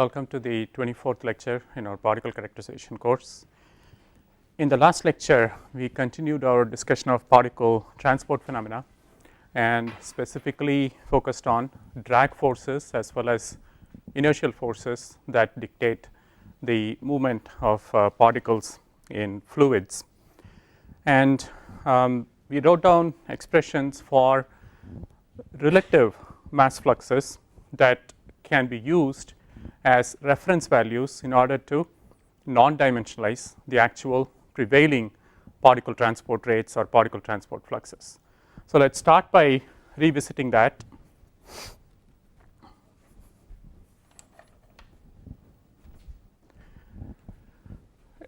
Welcome to the 24th lecture in our particle characterization course. In the last lecture, we continued our discussion of particle transport phenomena and specifically focused on drag forces as well as inertial forces that dictate the movement of particles in fluids. And we wrote down expressions for relative mass fluxes that can be used as reference values in order to non-dimensionalize the actual prevailing particle transport rates or particle transport fluxes. So, let us start by revisiting that.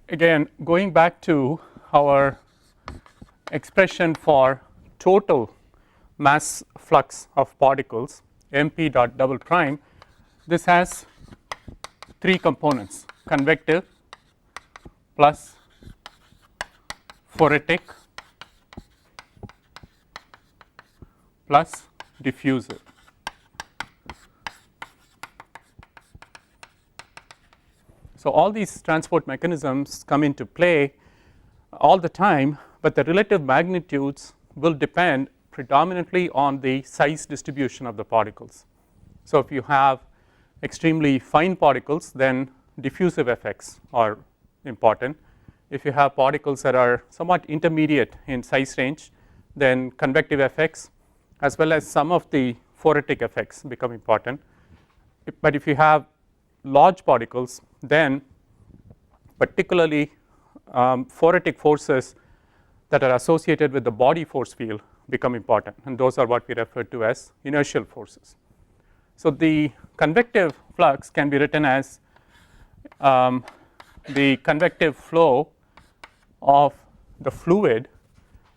Again, going back to our expression for total mass flux of particles mp dot double prime, this has three components: convective plus phoretic plus diffusive. So, all these transport mechanisms come into play all the time, but the relative magnitudes will depend predominantly on the size distribution of the particles. So, if you have extremely fine particles, then diffusive effects are important. If you have particles that are somewhat intermediate in size range, then convective effects as well as some of the phoretic effects become important. But if you have large particles, then particularly phoretic forces that are associated with the body force field become important, and those are what we refer to as inertial forces. So, the convective flux can be written as the convective flow of the fluid,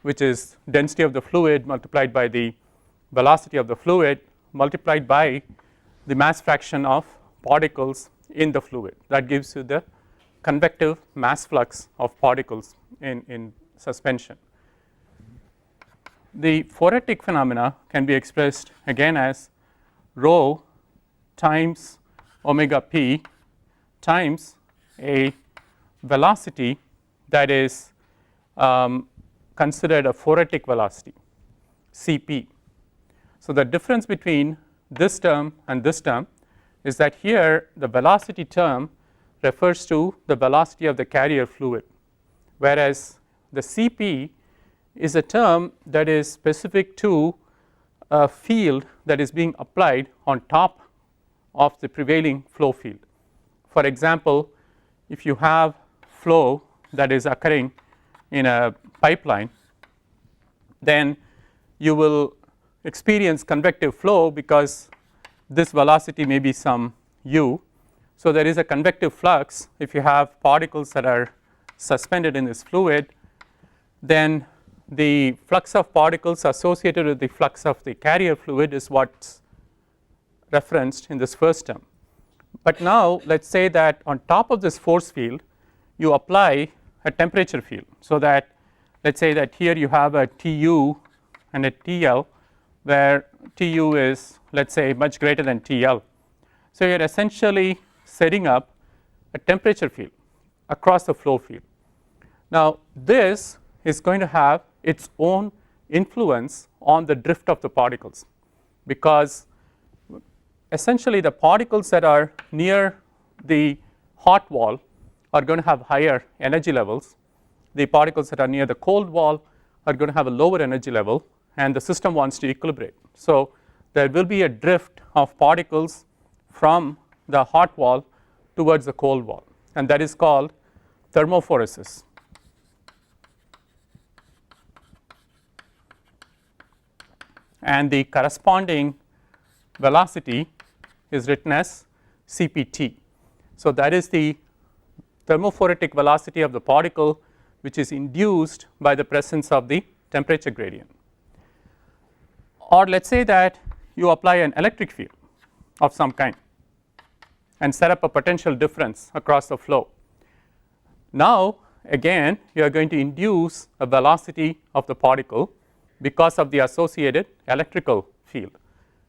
which is density of the fluid multiplied by the velocity of the fluid multiplied by the mass fraction of particles in the fluid. That gives you the convective mass flux of particles in suspension. The phoretic phenomena can be expressed again as rho times omega p times a velocity that is considered a phoretic velocity Cp. So, the difference between this term and this term is that here the velocity term refers to the velocity of the carrier fluid, whereas the Cp is a term that is specific to a field that is being applied on top of the prevailing flow field. For example, if you have flow that is occurring in a pipeline, then you will experience convective flow because this velocity may be some u. So, there is a convective flux. If you have particles that are suspended in this fluid, then the flux of particles associated with the flux of the carrier fluid is what is referenced in this first term. But now let us say that on top of this force field you apply a temperature field. So, that let us say that here you have a Tu and a Tl, where Tu is let us say much greater than Tl. So, you are essentially setting up a temperature field across the flow field. Now, this is going to have its own influence on the drift of the particles, because essentially the particles that are near the hot wall are going to have higher energy levels. The particles that are near the cold wall are going to have a lower energy level, and the system wants to equilibrate. So, there will be a drift of particles from the hot wall towards the cold wall, and that is called thermophoresis. And the corresponding velocity is written as Cpt. So, that is the thermophoretic velocity of the particle which is induced by the presence of the temperature gradient. Or let us say that you apply an electric field of some kind and set up a potential difference across the flow. Now, again you are going to induce a velocity of the particle because of the associated electrical field,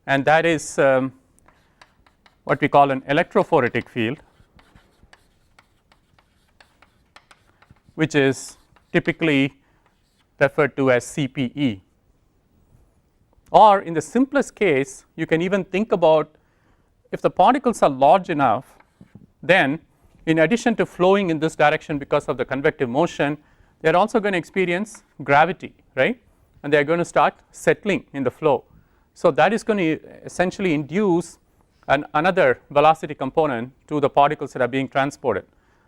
and that is what we call an electrophoretic field, which is typically referred to as CPE. Or in the simplest case, you can even think about if the particles are large enough, then in addition to flowing in this direction because of the convective motion, they are also going to experience gravity, right, and they are going to start settling in the flow. So that is going to essentially induce another velocity component to the particles that are being transported.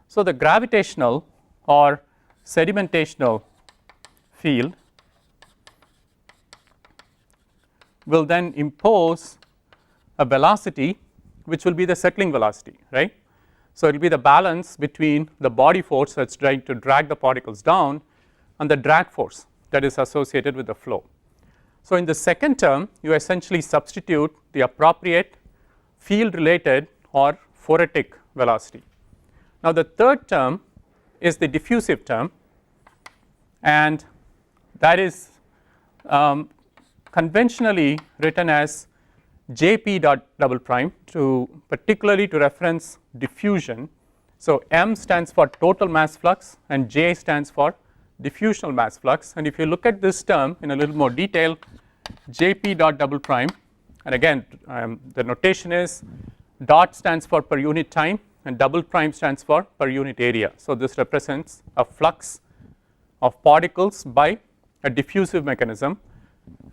So the gravitational or sedimentational field will then impose a velocity which will be the settling velocity, right. So it will be the balance between the body force that's trying to drag the particles down and the drag force that is associated with the flow. So in the second term, you essentially substitute the appropriate field related or phoretic velocity. Now the third term is the diffusive term, and that is conventionally written as Jp dot double prime particularly to reference diffusion. So M stands for total mass flux and J stands for diffusional mass flux, and if you look at this term in a little more detail, Jp dot double prime, and again the notation is dot stands for per unit time and double prime stands for per unit area. So this represents a flux of particles by a diffusive mechanism.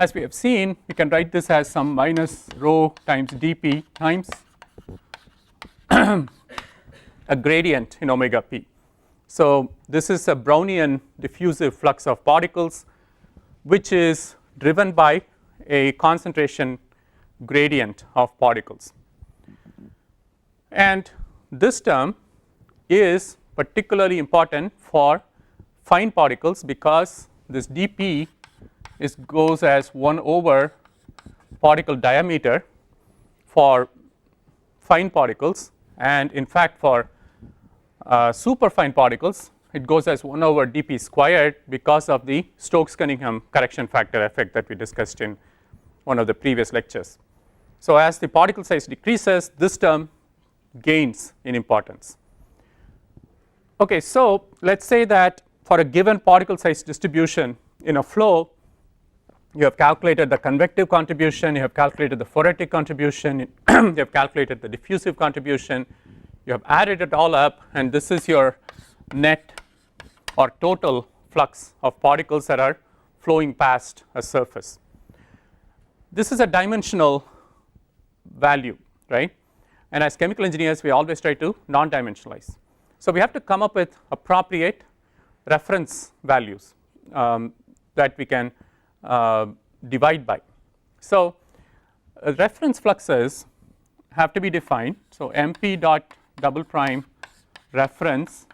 As we have seen, we can write this as some minus rho times dp times a gradient in omega p. So this is a Brownian diffusive flux of particles which is driven by a concentration gradient of particles, and this term is particularly important for fine particles because this dp goes as 1 over particle diameter for fine particles, and in fact for superfine particles it goes as 1 over dp squared because of the Stokes-Cunningham correction factor effect that we discussed in one of the previous lectures. So as the particle size decreases, this term gains in importance. Okay, so let's say that for a given particle size distribution in a flow, you have calculated the convective contribution, you have calculated the phoretic contribution, you have calculated the diffusive contribution, you have added it all up, and this is your net or total flux of particles that are flowing past a surface. This is a dimensional value, right, and as chemical engineers we always try to non-dimensionalize. So we have to come up with appropriate reference values that we can divide by. So reference fluxes have to be defined. So mp dot double prime reference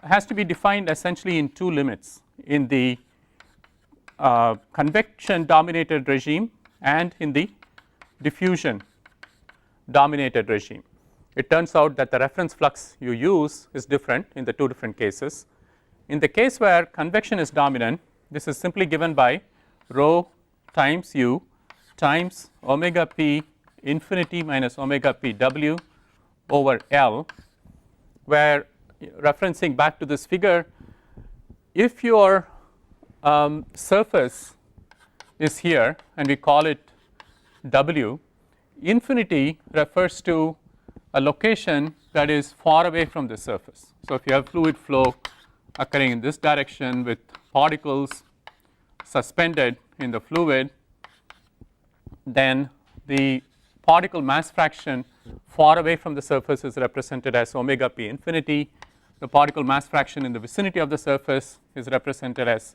has to be defined essentially in two limits, in the convection dominated regime and in the diffusion dominated regime. It turns out that the reference flux you use is different in the two different cases. In the case where convection is dominant, this is simply given by rho times u times omega p infinity minus omega p w over L, where referencing back to this figure, if your surface is here and we call it W, infinity refers to a location that is far away from the surface. So if you have fluid flow occurring in this direction with particles suspended in the fluid, then the particle mass fraction far away from the surface is represented as omega p infinity. The particle mass fraction in the vicinity of the surface is represented as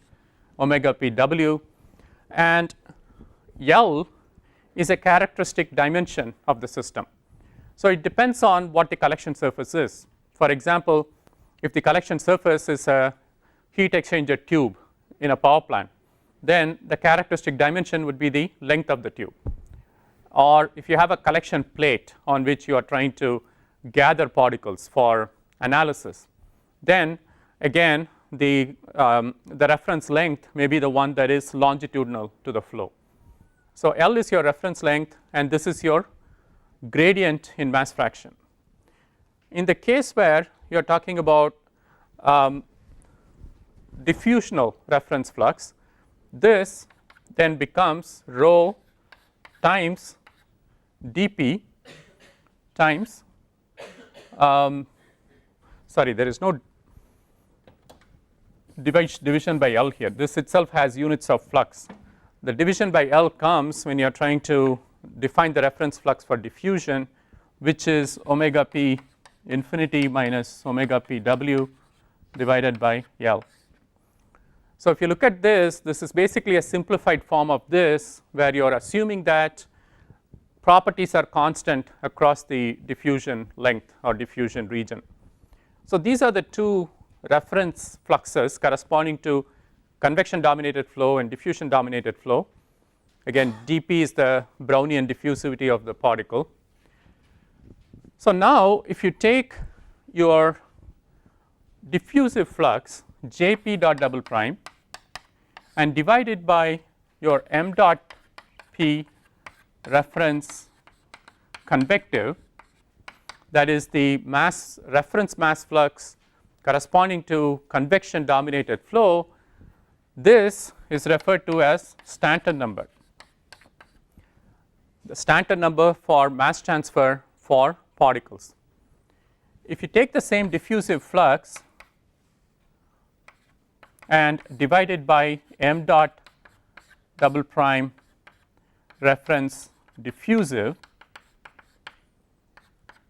omega p w, and L is a characteristic dimension of the system. So it depends on what the collection surface is. For example, if the collection surface is a heat exchanger tube in a power plant, then the characteristic dimension would be the length of the tube. Or if you have a collection plate on which you are trying to gather particles for analysis, then again the reference length may be the one that is longitudinal to the flow. So L is your reference length and this is your gradient in mass fraction. In the case where you are talking about diffusional reference flux, this then becomes rho times dp times sorry, there is no division by L here. This itself has units of flux. The division by L comes when you are trying to define the reference flux for diffusion, which is omega p infinity minus omega p w divided by L. So if you look at this, this is basically a simplified form of this, where you are assuming that properties are constant across the diffusion length or diffusion region. So these are the two reference fluxes corresponding to convection dominated flow and diffusion dominated flow. Again, dp is the Brownian diffusivity of the particle. So now if you take your diffusive flux jp dot double prime and divide it by your m dot p reference convective, that is the mass reference mass flux corresponding to convection dominated flow, this is referred to as Stanton number, the Stanton number for mass transfer for particles. If you take the same diffusive flux and divide it by m dot double prime reference diffusive,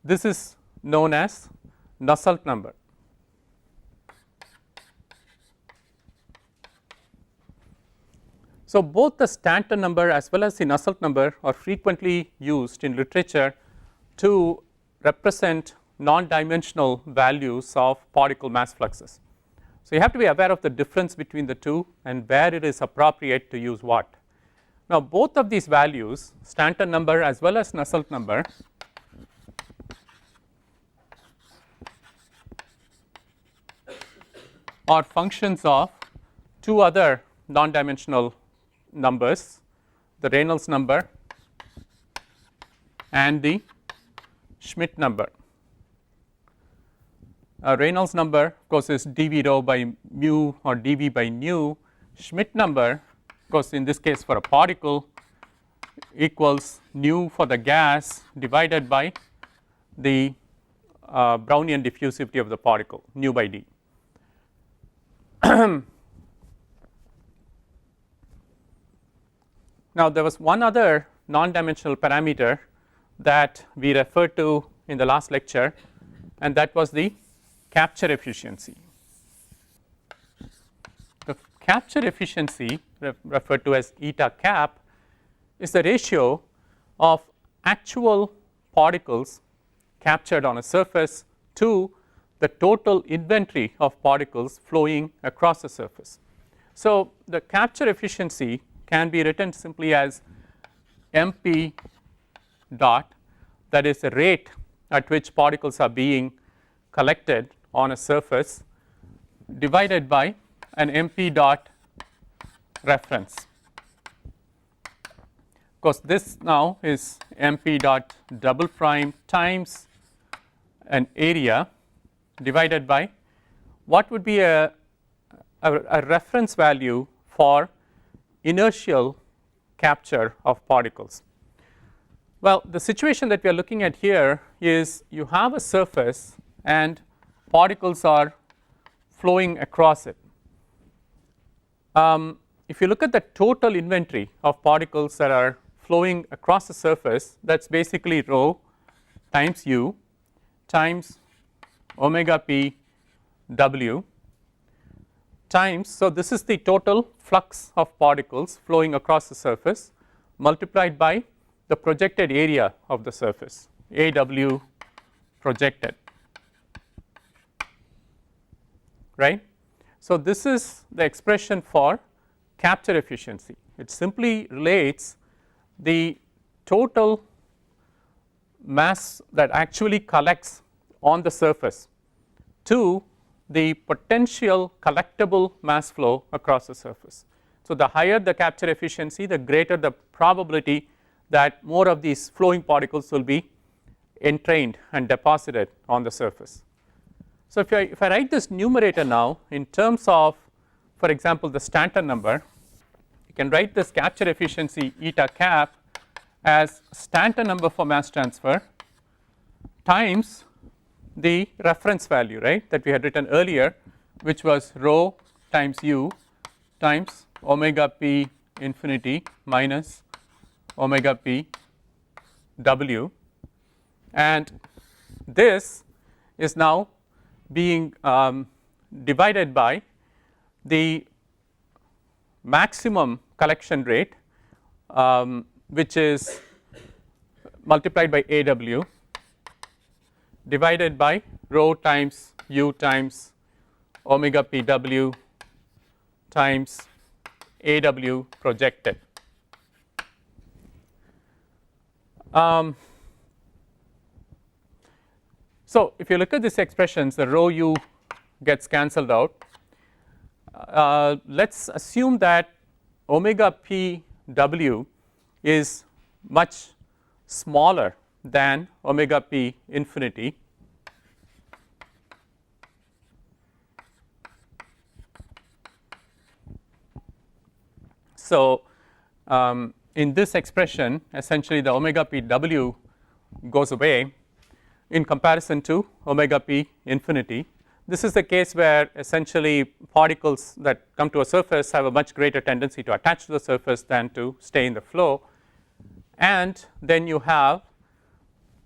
this is known as Nusselt number. So both the Stanton number as well as the Nusselt number are frequently used in literature to represent non-dimensional values of particle mass fluxes. So you have to be aware of the difference between the two and where it is appropriate to use what. Now both of these values, Stanton number as well as Nusselt number, are functions of two other non-dimensional numbers, the Reynolds number and the Schmidt number. Reynolds number of course is dV rho by mu or dV by nu. Schmidt number of course in this case for a particle equals nu for the gas divided by the Brownian diffusivity of the particle, nu by d. Now there was one other non-dimensional parameter that we referred to in the last lecture, and that was the capture efficiency. The capture efficiency referred to as eta cap is the ratio of actual particles captured on a surface to the total inventory of particles flowing across the surface. So the capture efficiency can be written simply as mp dot, that is the rate at which particles are being collected on a surface, divided by an mp dot reference. Of course this now is mp dot double prime times an area divided by what would be a reference value for inertial capture of particles. Well, the situation that we are looking at here is you have a surface and particles are flowing across it. If you look at the total inventory of particles that are flowing across the surface, that's basically rho times u times omega p w times, so this is the total flux of particles flowing across the surface multiplied by the projected area of the surface, AW projected, right. So this is the expression for capture efficiency. It simply relates the total mass that actually collects on the surface to the potential collectible mass flow across the surface. So the higher the capture efficiency, the greater the probability that more of these flowing particles will be entrained and deposited on the surface. So if I write this numerator now in terms of, for example, the Stanton number, you can write this capture efficiency eta cap as Stanton number for mass transfer times the reference value, right, that we had written earlier, which was rho times u times omega p infinity minus omega p w, and this is now being divided by the maximum collection rate, which is multiplied by AW divided by rho times u times omega pw times AW projected. So if you look at these expressions, the rho u gets cancelled out. Let's assume that omega p w is much smaller than omega p infinity. So in this expression, essentially the omega p w goes away in comparison to omega p infinity. This is the case where essentially particles that come to a surface have a much greater tendency to attach to the surface than to stay in the flow, and then you have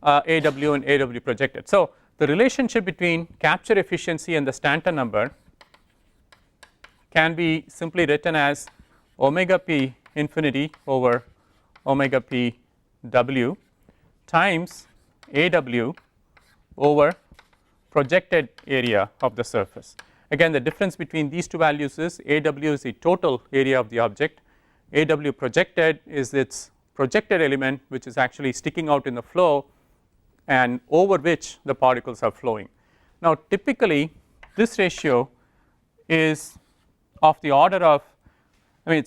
AW and AW projected. So the relationship between capture efficiency and the Stanton number can be simply written as omega p infinity over omega p w times AW over projected area of the surface. Again, the difference between these two values is AW is the total area of the object, AW projected is its projected element, which is actually sticking out in the flow and over which the particles are flowing. Now typically this ratio is of the order of, I mean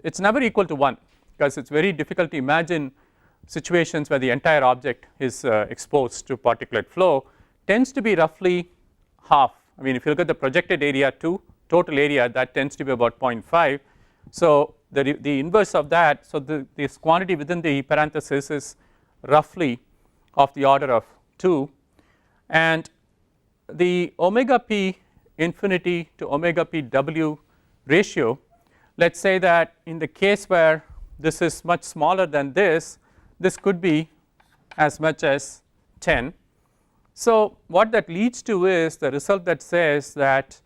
it's never equal to 1, because it's very difficult to imagine situations where the entire object is exposed to particulate flow. Tends to be roughly half. I mean if you look at the projected area to total area, that tends to be about 0.5. So the inverse of that, so this quantity within the parenthesis is roughly of the order of 2, and the omega p infinity to omega p w ratio, let's say that in the case where this is much smaller than this could be as much as 10. So what that leads to is the result that says that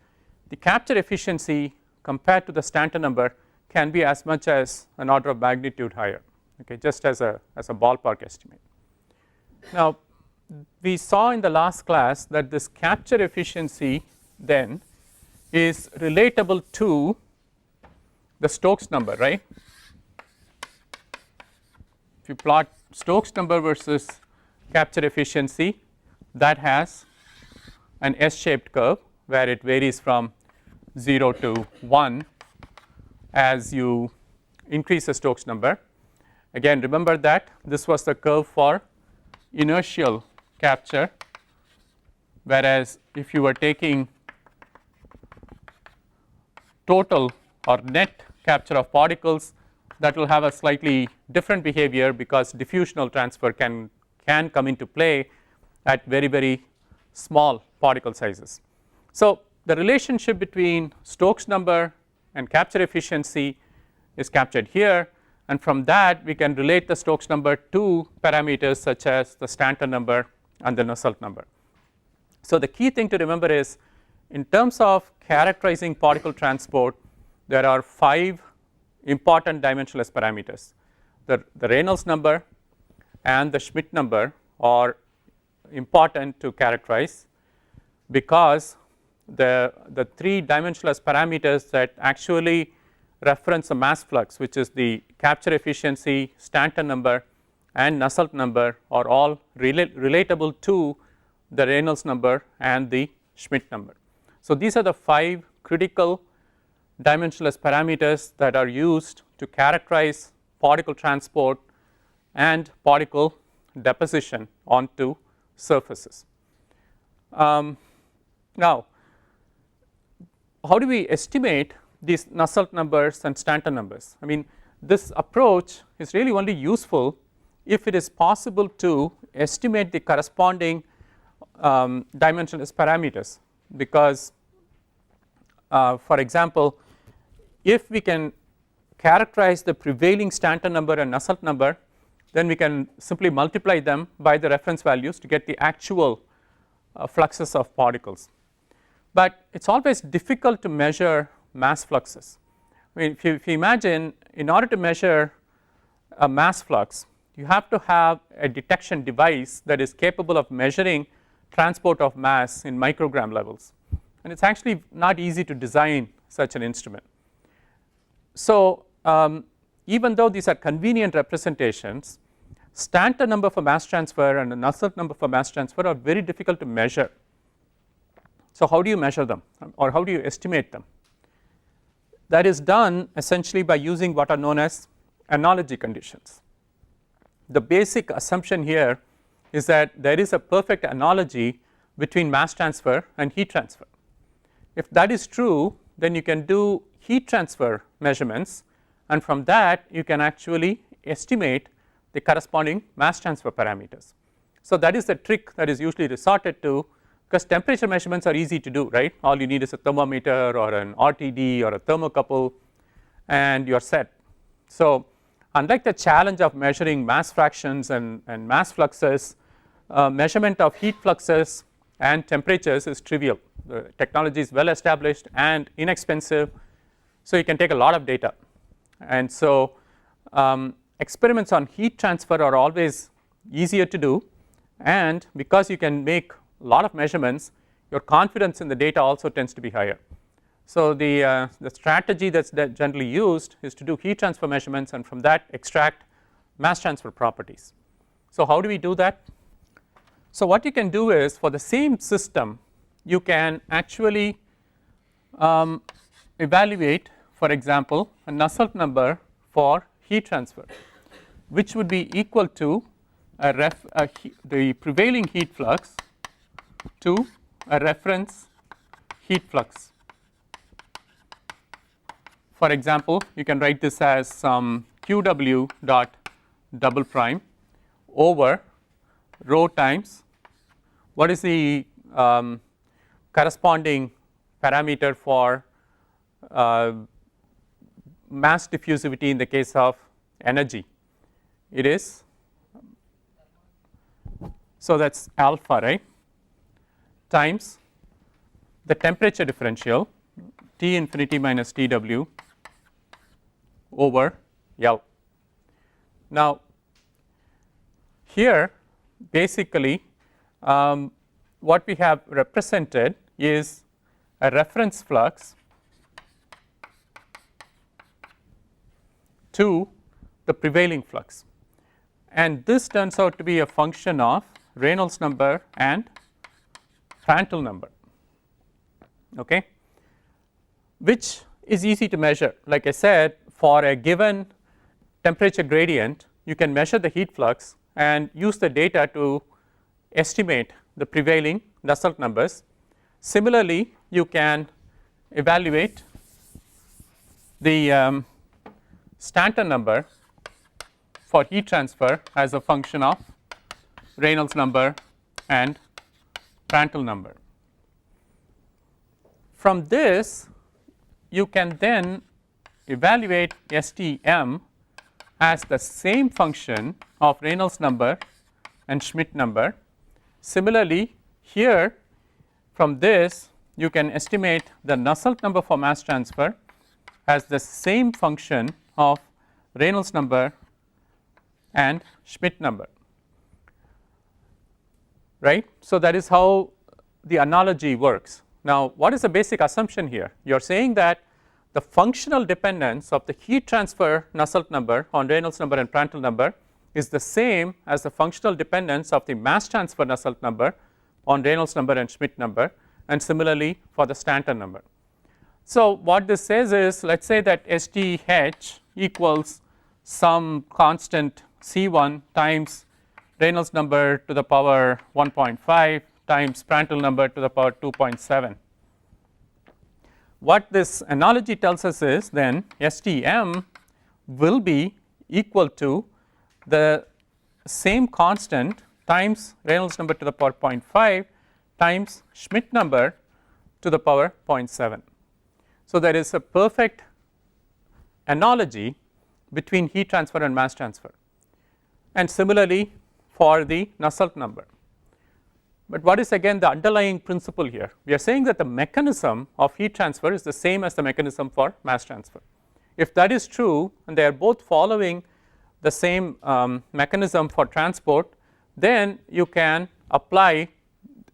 the capture efficiency compared to the Stanton number can be as much as an order of magnitude higher, okay, just as a ballpark estimate. Now we saw in the last class that this capture efficiency then is relatable to the Stokes number, right? If you plot Stokes number versus capture efficiency, that has an S-shaped curve where it varies from 0 to 1 as you increase the Stokes number. Again, remember that this was the curve for inertial capture, whereas if you were taking total or net capture of particles, that will have a slightly different behavior because diffusional transfer can come into play at very small particle sizes. So the relationship between Stokes number and capture efficiency is captured here, and from that we can relate the Stokes number to parameters such as the Stanton number and the Nusselt number. So the key thing to remember is in terms of characterizing particle transport, there are 5 important dimensionless parameters. The Reynolds number and the Schmidt number are important to characterize because the 3 dimensionless parameters that actually reference a mass flux, which is the capture efficiency, Stanton number and Nusselt number, are all relatable to the Reynolds number and the Schmidt number. So these are the 5 critical dimensionless parameters that are used to characterize particle transport and particle deposition onto surfaces. Now, how do we estimate these Nusselt numbers and Stanton numbers? I mean, this approach is really only useful if it is possible to estimate the corresponding dimensionless parameters, because for example, if we can characterize the prevailing Stanton number and Nusselt number, then we can simply multiply them by the reference values to get the actual fluxes of particles. But it is always difficult to measure mass fluxes. I mean, if you imagine, in order to measure a mass flux, you have to have a detection device that is capable of measuring transport of mass in microgram levels, and it's actually not easy to design such an instrument. So even though these are convenient representations, Stanton number for mass transfer and the Nusselt number for mass transfer are very difficult to measure. So how do you measure them, or how do you estimate them? That is done essentially by using what are known as analogy conditions. The basic assumption here is that there is a perfect analogy between mass transfer and heat transfer. If that is true, then you can do heat transfer measurements, and from that you can actually estimate the corresponding mass transfer parameters. So that is the trick that is usually resorted to, because temperature measurements are easy to do, right? All you need is a thermometer or an RTD or a thermocouple and you are set. So unlike the challenge of measuring mass fractions and mass fluxes, measurement of heat fluxes and temperatures is trivial. The technology is well established and inexpensive, so you can take a lot of data. And so experiments on heat transfer are always easier to do, and because you can make a lot of measurements, your confidence in the data also tends to be higher. So the strategy that's generally used is to do heat transfer measurements and from that extract mass transfer properties. So how do we do that? So what you can do is, for the same system, you can actually evaluate, for example, a Nusselt number for heat transfer, which would be equal to the prevailing heat flux to a reference heat flux. For example, you can write this as some QW dot double prime over rho times what is the corresponding parameter for mass diffusivity in the case of energy. It is, so that's alpha, right, times the temperature differential T infinity minus TW over L. Now here basically what we have represented is a reference flux to the prevailing flux, and this turns out to be a function of Reynolds number and Prandtl number, okay, which is easy to measure. Like I said, for a given temperature gradient, you can measure the heat flux and use the data to estimate the prevailing Nusselt numbers. Similarly, you can evaluate the Stanton number for heat transfer as a function of Reynolds number and Prandtl number. From this, you can then evaluate STM as the same function of Reynolds number and Schmidt number. Similarly, here from this you can estimate the Nusselt number for mass transfer as the same function of Reynolds number and Schmidt number, right. So that is how the analogy works. Now what is the basic assumption here? You are saying that the functional dependence of the heat transfer Nusselt number on Reynolds number and Prandtl number is the same as the functional dependence of the mass transfer Nusselt number on Reynolds number and Schmidt number, and similarly for the Stanton number. So what this says is, let us say that STH equals some constant C1 times Reynolds number to the power 1.5 times Prandtl number to the power 2.7. What this analogy tells us is then STM will be equal to the same constant times Reynolds number to the power 0.5 times Schmidt number to the power 0.7. So, there is a perfect analogy between heat transfer and mass transfer, and similarly for the Nusselt number. But what is again the underlying principle here? We are saying that the mechanism of heat transfer is the same as the mechanism for mass transfer. If that is true and they are both following the same mechanism for transport, then you can apply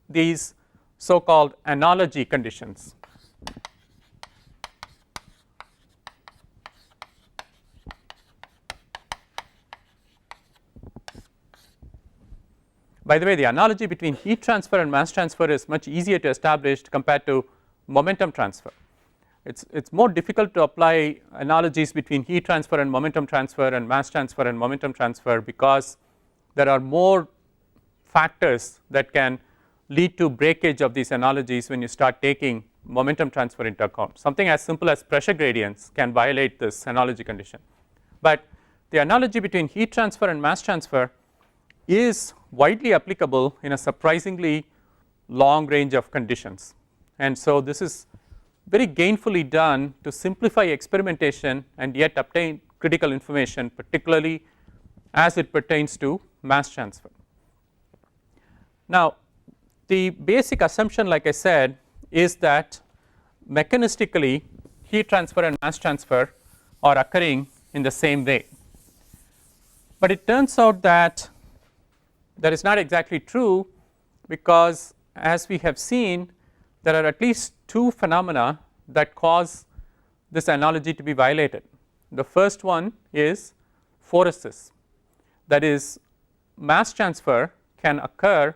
these so called analogy conditions. By the way, the analogy between heat transfer and mass transfer is much easier to establish compared to momentum transfer. It's more difficult to apply analogies between heat transfer and momentum transfer and mass transfer and momentum transfer, because there are more factors that can lead to breakage of these analogies when you start taking momentum transfer into account. Something as simple as pressure gradients can violate this analogy condition, but the analogy between heat transfer and mass transfer is widely applicable in a surprisingly long range of conditions. And so this is very gainfully done to simplify experimentation and yet obtain critical information, particularly as it pertains to mass transfer. Now, the basic assumption, like I said, is that mechanistically heat transfer and mass transfer are occurring in the same way, but it turns out that that is not exactly true, because as we have seen, there are at least two phenomena that cause this analogy to be violated. The first one is phoresis, that is, mass transfer can occur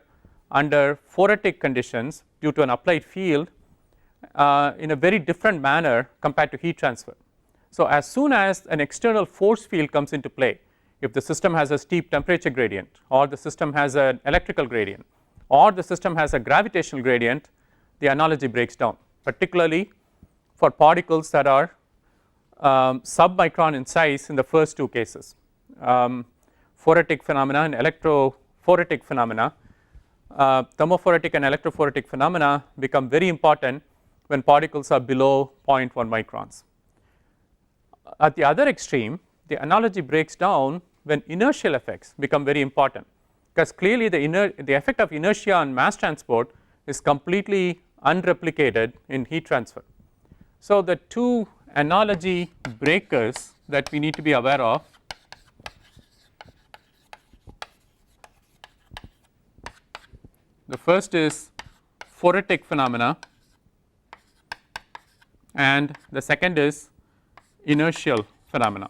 under phoretic conditions due to an applied field in a very different manner compared to heat transfer. So, as soon as an external force field comes into play, if the system has a steep temperature gradient, or the system has an electrical gradient, or the system has a gravitational gradient, the analogy breaks down, particularly for particles that are submicron in size in the first two cases. Phoretic phenomena and electrophoretic phenomena, thermophoretic and electrophoretic phenomena become very important when particles are below 0.1 microns. At the other extreme, the analogy breaks down when inertial effects become very important, because clearly the effect of inertia on mass transport is completely unreplicated in heat transfer. So, the two analogy breakers that we need to be aware of the first is phoretic phenomena and the second is inertial phenomena.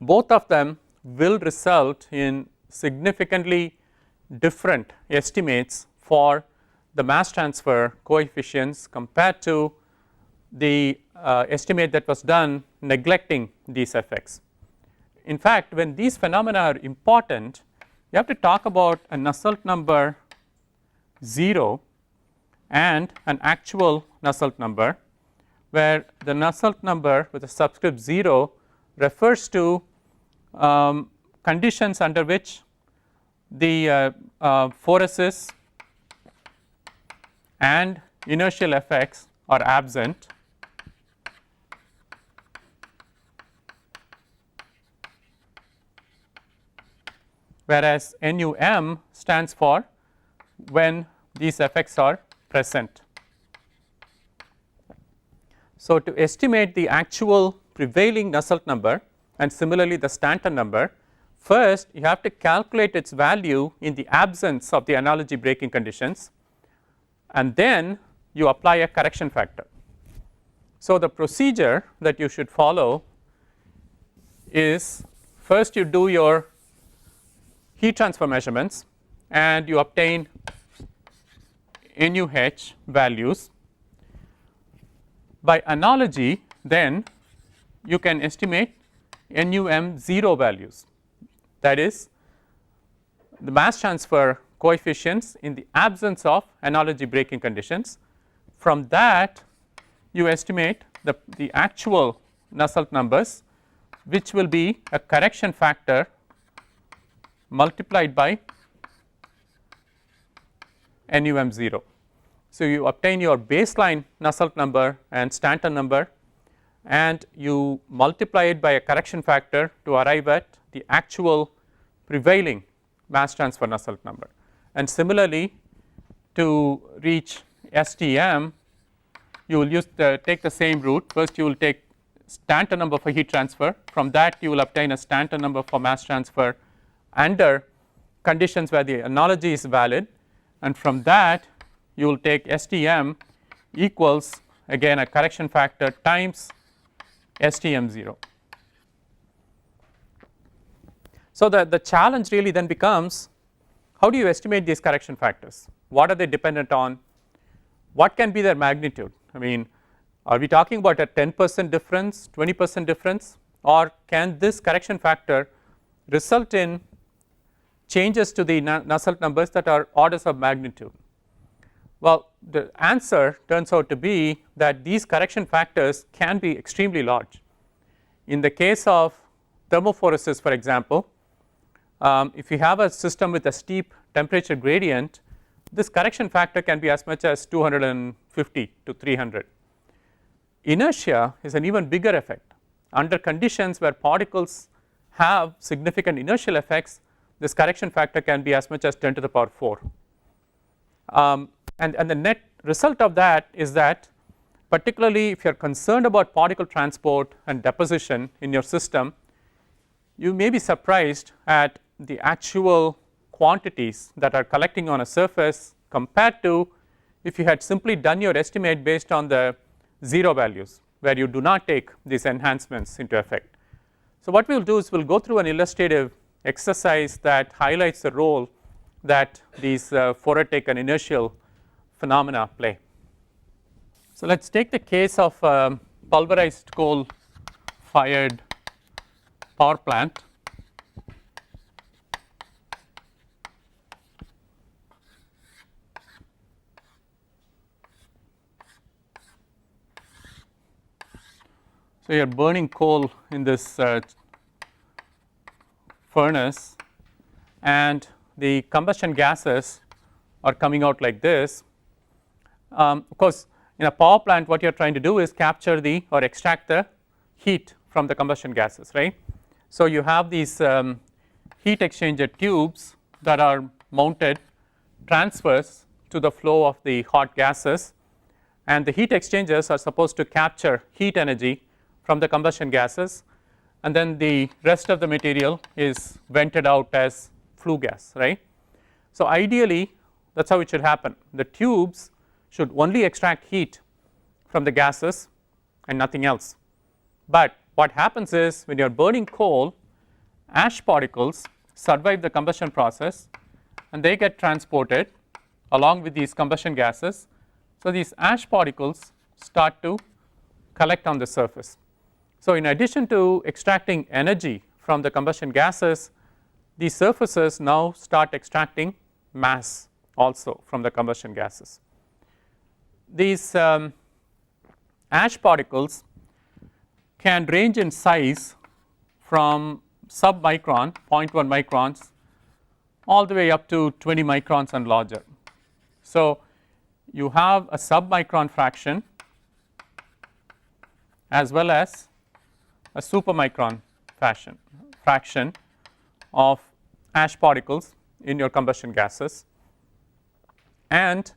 Both of them will result in significantly different estimates for the mass transfer coefficients compared to the estimate that was done neglecting these effects. In fact, when these phenomena are important, you have to talk about a Nusselt number 0 and an actual Nusselt number, where the Nusselt number with a subscript 0 refers to conditions under which the phoresis and inertial effects are absent, whereas NUM stands for when these effects are present. So, to estimate the actual prevailing Nusselt number and similarly the Stanton number, first you have to calculate its value in the absence of the analogy breaking conditions, and then you apply a correction factor. So, the procedure that you should follow is, first you do your heat transfer measurements and you obtain NUH values. By analogy, then you can estimate NUM0 values, that is the mass transfer coefficients in the absence of analogy breaking conditions. From that you estimate the actual Nusselt numbers, which will be a correction factor multiplied by NUM0. So, you obtain your baseline Nusselt number and Stanton number, and you multiply it by a correction factor to arrive at the actual prevailing mass transfer Nusselt number. And similarly, to reach STM, you will take the same route. First you will take Stanton number for heat transfer. From that you will obtain a Stanton number for mass transfer under conditions where the analogy is valid, and from that you will take STM equals again a correction factor times STM0. So, the challenge really then becomes, how do you estimate these correction factors? What are they dependent on? What can be their magnitude? I mean, are we talking about a 10% difference, 20% difference, or can this correction factor result in changes to the Nusselt numbers that are orders of magnitude? Well, the answer turns out to be that these correction factors can be extremely large. In the case of thermophoresis, for example, if you have a system with a steep temperature gradient, this correction factor can be as much as 250 to 300. Inertia is an even bigger effect. Under conditions where particles have significant inertial effects, this correction factor can be as much as 10 to the power 4. And the net result of that is that, particularly if you are concerned about particle transport and deposition in your system, you may be surprised at the actual quantities that are collecting on a surface compared to if you had simply done your estimate based on the 0 values, where you do not take these enhancements into effect. So, what we will do is we will go through an illustrative exercise that highlights the role that these phoretic and inertial phenomena play. So, let us take the case of pulverized coal fired power plant. So, you are burning coal in this furnace, and the combustion gases are coming out like this. Of course, in a power plant what you are trying to do is capture or extract the heat from the combustion gases, right. So, you have these heat exchanger tubes that are mounted transverse to the flow of the hot gases, and the heat exchangers are supposed to capture heat energy from the combustion gases, and then the rest of the material is vented out as flue gas, right. So, ideally that is how it should happen. The tubes should only extract heat from the gases and nothing else. But what happens is, when you are burning coal, ash particles survive the combustion process and they get transported along with these combustion gases. So, these ash particles start to collect on the surface. So, in addition to extracting energy from the combustion gases, these surfaces now start extracting mass also from the combustion gases. These ash particles can range in size from sub-micron, 0.1 microns, all the way up to 20 microns and larger. So, you have a sub-micron fraction as well as a supermicron fraction of ash particles in your combustion gases. And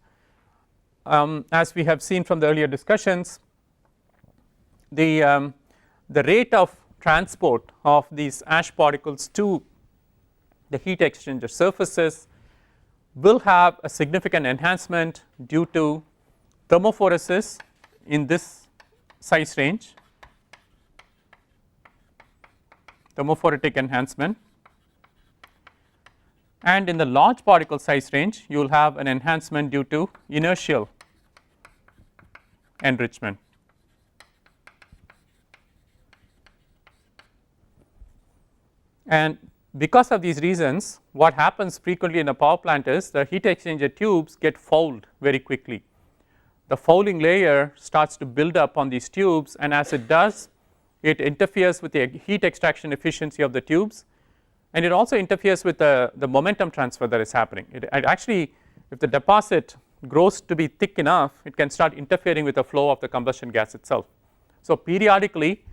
as we have seen from the earlier discussions, the rate of transport of these ash particles to the heat exchanger surfaces will have a significant enhancement due to thermophoresis in this size range, thermophoretic enhancement, and in the large particle size range you will have an enhancement due to inertial enrichment. And because of these reasons, what happens frequently in a power plant is the heat exchanger tubes get fouled very quickly. The fouling layer starts to build up on these tubes, and as it does, it interferes with the heat extraction efficiency of the tubes, and it also interferes with the momentum transfer that is happening. It actually, if the deposit grows to be thick enough, it can start interfering with the flow of the combustion gas itself. So periodically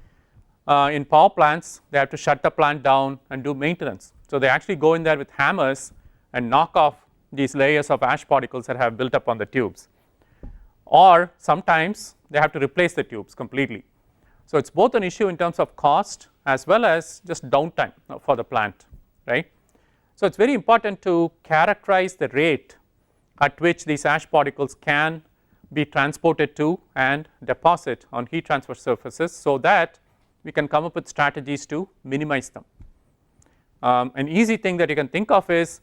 in power plants, they have to shut the plant down and do maintenance. So they actually go in there with hammers and knock off these layers of ash particles that have built up on the tubes, or sometimes they have to replace the tubes completely. So it's both an issue in terms of cost as well as just downtime for the plant, right? So it's very important to characterize the rate at which these ash particles can be transported to and deposit on heat transfer surfaces, so that we can come up with strategies to minimize them. An easy thing that you can think of is,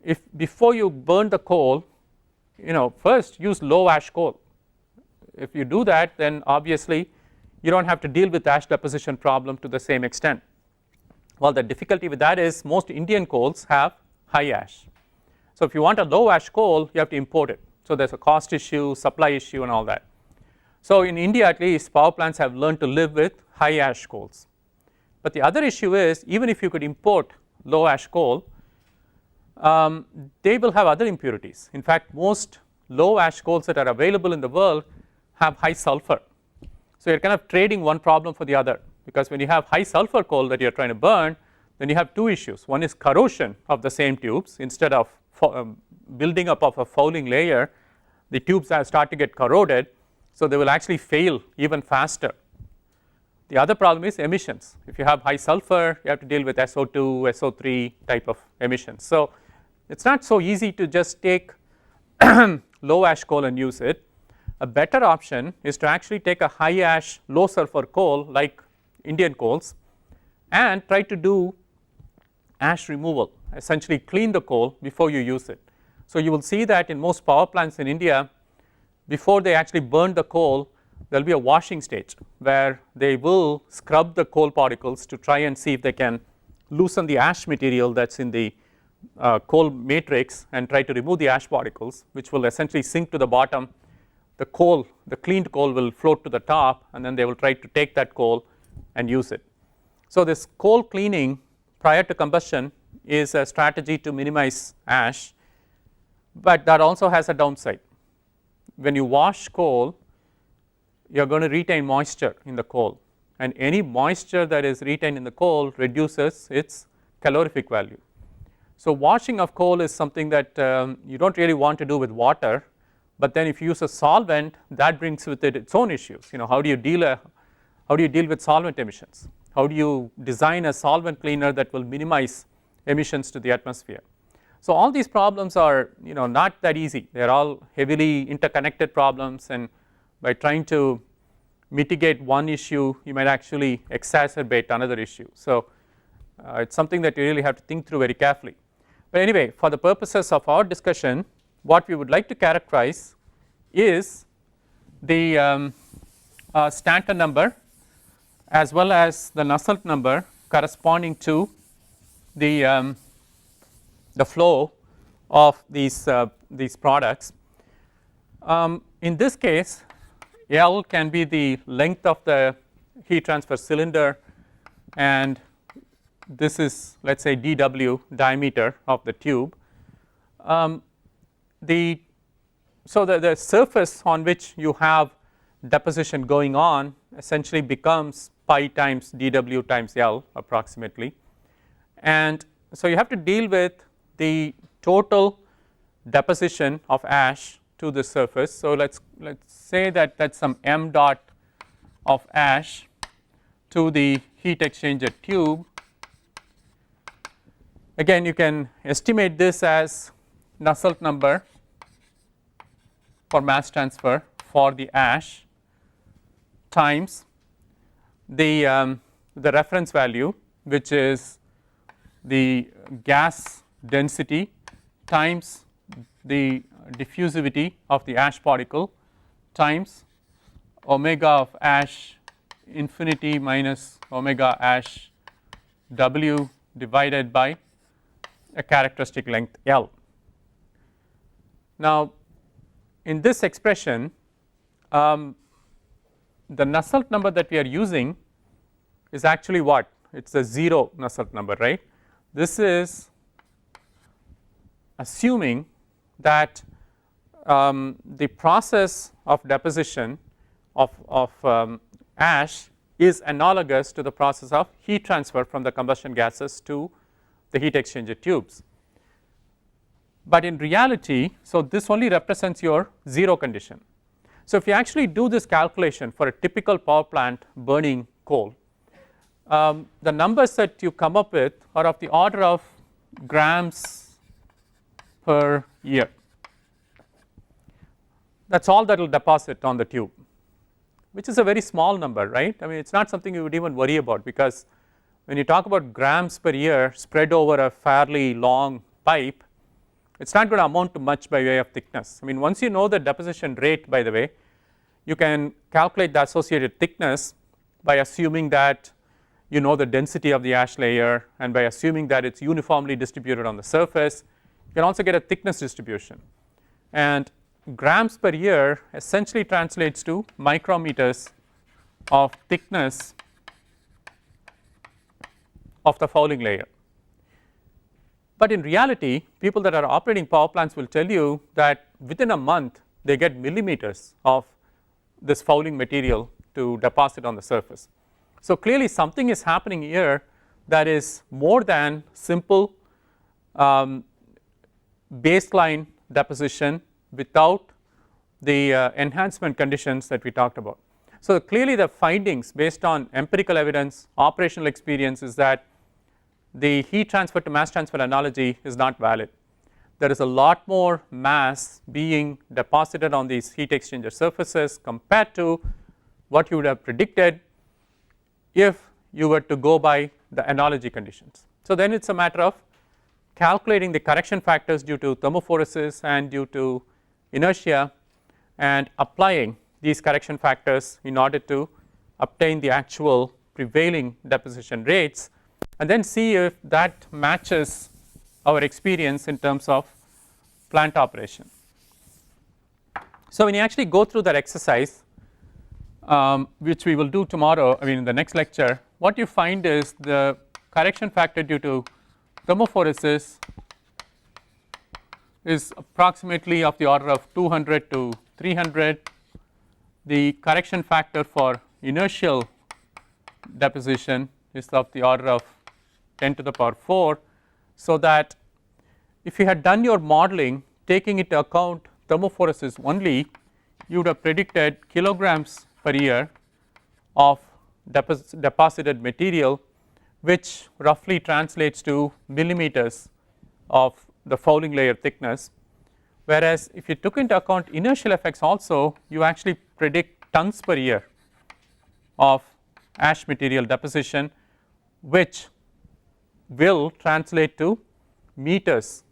if before you burn the coal, first use low ash coal. If you do that, then obviously you don't have to deal with ash deposition problem to the same extent. Well, the difficulty with that is most Indian coals have high ash. So if you want a low ash coal, you have to import it. So there's a cost issue, supply issue, and all that. So in India at least, power plants have learned to live with high ash coals. But the other issue is, even if you could import low ash coal, they will have other impurities. In fact, most low ash coals that are available in the world have high sulfur. So you're kind of trading one problem for the other, because when you have high sulfur coal that you're trying to burn, then you have two issues. One is corrosion of the same tubes. Instead of building up of a fouling layer, the tubes start to get corroded, so they will actually fail even faster. The other problem is emissions. If you have high sulfur, you have to deal with SO2, SO3 type of emissions. So it's not so easy to just take low ash coal and use it. A better option is to actually take a high ash, low sulfur coal like Indian coals and try to do ash removal, essentially clean the coal before you use it. So you will see that in most power plants in India, before they actually burn the coal, there will be a washing stage where they will scrub the coal particles to try and see if they can loosen the ash material that's in the coal matrix and try to remove the ash particles, which will essentially sink to the bottom. The coal, the cleaned coal, will float to the top, and then they will try to take that coal and use it. So this coal cleaning prior to combustion is a strategy to minimize ash, but that also has a downside. When you wash coal, you're going to retain moisture in the coal, and any moisture that is retained in the coal reduces its calorific value. So washing of coal is something that you don't really want to do with water, but then if you use a solvent, that brings with it its own issues. How do you deal with solvent emissions? How do you design a solvent cleaner that will minimize emissions to the atmosphere? So all these problems are not that easy. They're all heavily interconnected problems, and by trying to mitigate one issue, you might actually exacerbate another issue. So it's something that you really have to think through very carefully. But anyway, for the purposes of our discussion, what we would like to characterize is the Stanton number as well as the Nusselt number corresponding to the flow of these products. In this case, L can be the length of the heat transfer cylinder, and this is, let's say, dW, diameter of the tube. So the surface on which you have deposition going on essentially becomes pi times dW times L approximately, and so you have to deal with the total deposition of ash to the surface. So let's say that that's some m dot of ash to the heat exchanger tube. Again, you can estimate this as Nusselt number for mass transfer for the ash times the reference value, which is the gas density times the diffusivity of the ash particle times omega of ash infinity minus omega ash W divided by a characteristic length L. Now, in this expression, the Nusselt number that we are using is actually what? It is a 0 Nusselt number, right. This is assuming that the process of deposition of ash is analogous to the process of heat transfer from the combustion gases to the heat exchanger tubes. But in reality, so this only represents your 0 condition. So if you actually do this calculation for a typical power plant burning coal, the numbers that you come up with are of the order of grams per year. That is all that will deposit on the tube, which is a very small number, right. I mean, it is not something you would even worry about, because when you talk about grams per year spread over a fairly long pipe, it is not going to amount to much by way of thickness. I mean, once you know the deposition rate, by the way, you can calculate the associated thickness by assuming that you know the density of the ash layer, and by assuming that it is uniformly distributed on the surface. You can also get a thickness distribution, and grams per year essentially translates to micrometers of thickness of the fouling layer. But in reality, people that are operating power plants will tell you that within a month they get millimeters of this fouling material to deposit on the surface. So clearly something is happening here that is more than simple baseline deposition without the enhancement conditions that we talked about. So clearly the findings based on empirical evidence, operational experience, is that the heat transfer to mass transfer analogy is not valid. There is a lot more mass being deposited on these heat exchanger surfaces compared to what you would have predicted if you were to go by the analogy conditions. So then it is a matter of calculating the correction factors due to thermophoresis and due to inertia, and applying these correction factors in order to obtain the actual prevailing deposition rates, and then see if that matches our experience in terms of plant operation. So when you actually go through that exercise, which we will do tomorrow, I mean in the next lecture, what you find is the correction factor due to thermophoresis is approximately of the order of 200 to 300. The correction factor for inertial deposition is of the order of 10 to the power 4, so that if you had done your modeling taking into account thermophoresis only, you would have predicted kilograms per year of deposited material, which roughly translates to millimeters of the fouling layer thickness. Whereas if you took into account inertial effects also, you actually predict tons per year of ash material deposition, which will translate to meters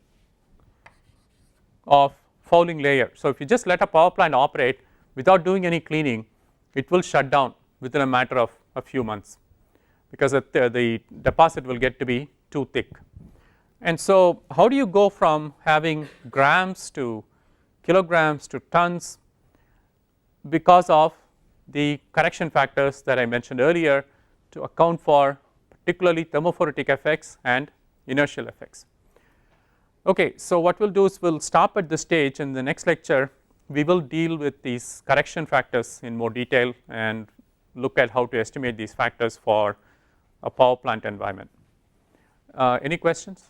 of fouling layer. So if you just let a power plant operate without doing any cleaning, it will shut down within a matter of a few months, because the deposit will get to be too thick. And so how do you go from having grams to kilograms to tons? Because of the correction factors that I mentioned earlier to account for particularly thermophoretic effects and inertial effects. Okay, so what we will do is we will stop at this stage. In the next lecture we will deal with these correction factors in more detail and look at how to estimate these factors for a power plant environment. Any questions?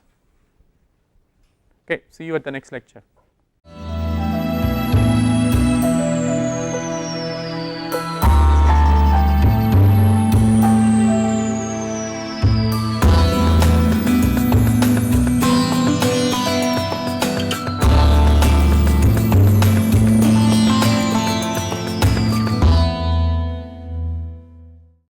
Okay, see you at the next lecture.